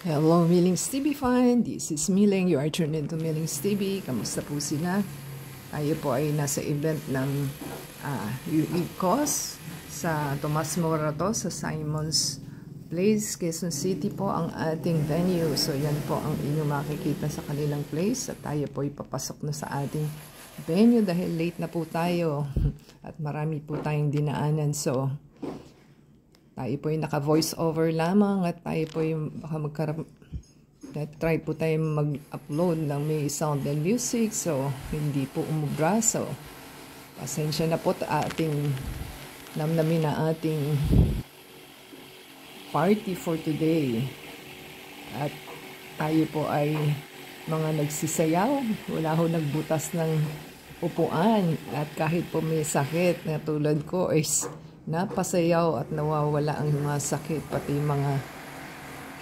Hello, Millings TV fan. This is Milling. You are tuned into Millings TV. Kamusta po sila? Tayo po ay nasa event ng UICOS sa Tomas Morato sa Simon's Place, Quezon City po ang ating venue. So yan po ang inyong makikita sa kanilang place. At tayo po ay papasok na sa ating venue dahil late na po tayo at marami po tayong dinaanan. So tayo po ay naka-voice over lamang at tayo po ay baka try po tayo mag-upload ng may sound and music. So, hindi po umubra. So, pasensya na po ating namnamin na ating party for today. At tayo po ay mga nagsisayaw. Wala ho nagbutas ng upuan. At kahit po may sakit na tulad ko is napasayaw at nawawala ang mga sakit, pati mga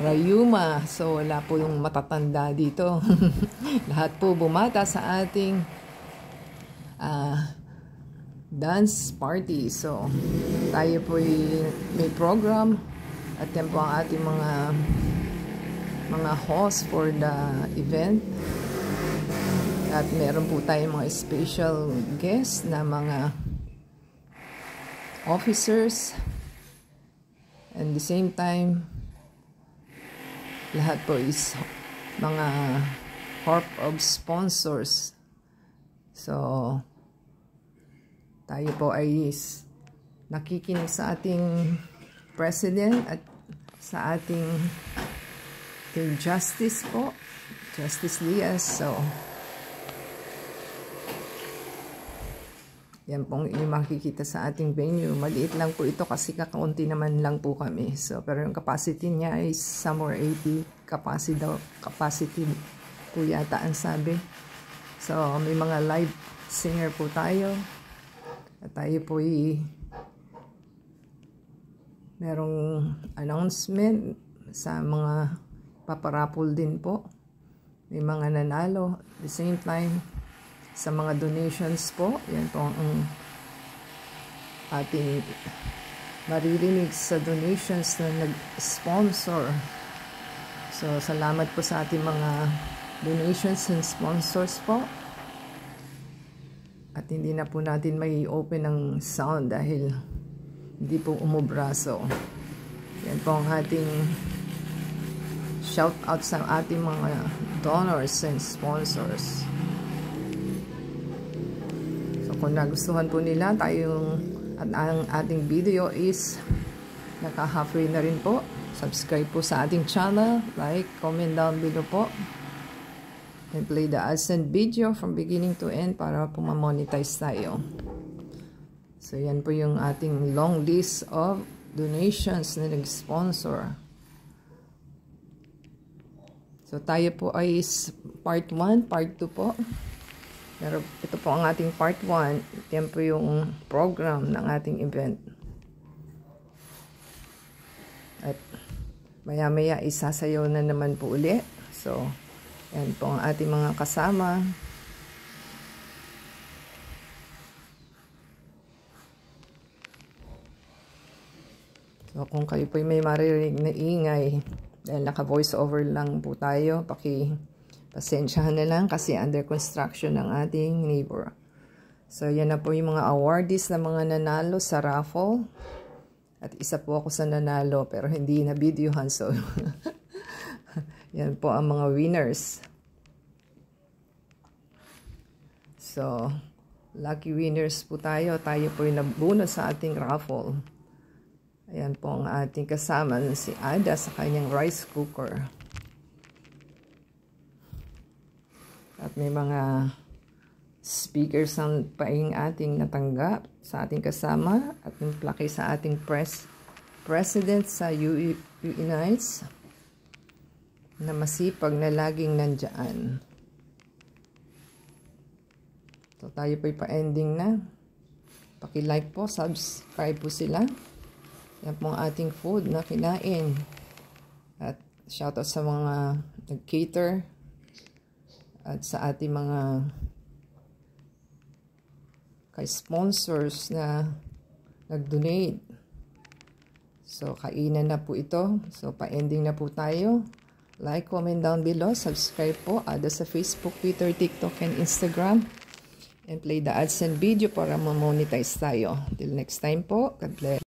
rayuma. So wala po yung matatanda dito. Lahat po bumata sa ating dance party. So tayo po may program at yan po ang ating mga host for the event. At meron po tayong mga special guests na mga officers, and the same time lahat po is mga corp of sponsors. So tayo po ay nakikinig sa ating president at sa ating Justice po, Justice Lias. So yan pong inyong makikita sa ating venue. Maliit lang po ito kasi kakaunti naman lang po kami. So, pero yung capacity niya is somewhere 80 capacity po yata ang sabi. So, may mga live singer po tayo. At tayo po merong announcement sa mga paparapol din po. May mga nanalo. At the same time, sa mga donations po, yan po ang ating maririnig sa donations na nag-sponsor. So, salamat po sa ating mga donations and sponsors po. At hindi na po natin may open ang sound dahil hindi po umubra. So, yan po ang ating shout out sa ating mga donors and sponsors. Kung nagustuhan po nila at ang ating video is naka-halfway na rin po, subscribe po sa ating channel, like, comment down below po, and play the AdSense video from beginning to end para po ma-monetize tayo. So yan po yung ating long list of donations na nag-sponsor. So tayo po ay part 1, part 2 po. Pero ito po ang ating part 1. Yan po yung program ng ating event. At maya-maya isasayaw na naman po uli. So, yan po ang ating mga kasama. So, kung kayo po may maririnig na ingay, dahil naka-voice over lang po tayo, pasensyahan na lang kasi under construction ng ating neighbor. So, yan na po yung mga awardees na mga nanalo sa raffle. At isa po ako sa nanalo pero hindi na videohan. So, yan po ang mga winners. So, lucky winners po tayo. Tayo po yung nabuno sa ating raffle. Ayan po ang ating kasama si Ada sa kanyang rice cooker. At may mga speakers ang paing ating natanggap sa ating kasama at yung plaque sa ating president sa UNICE na masipag na laging nandyan. So tayo po'y pa-ending na. Paki-like po, subscribe po sila. Yan po ang ating food na kinain. At shoutout sa mga nag-cater. At sa ating mga sponsors na nag-donate. So, kainan na po ito. So, pa-ending na po tayo. Like, comment down below, subscribe po, ada sa Facebook, Twitter, TikTok, and Instagram. And play the AdSense video para ma-monetize tayo. Till next time po, God bless.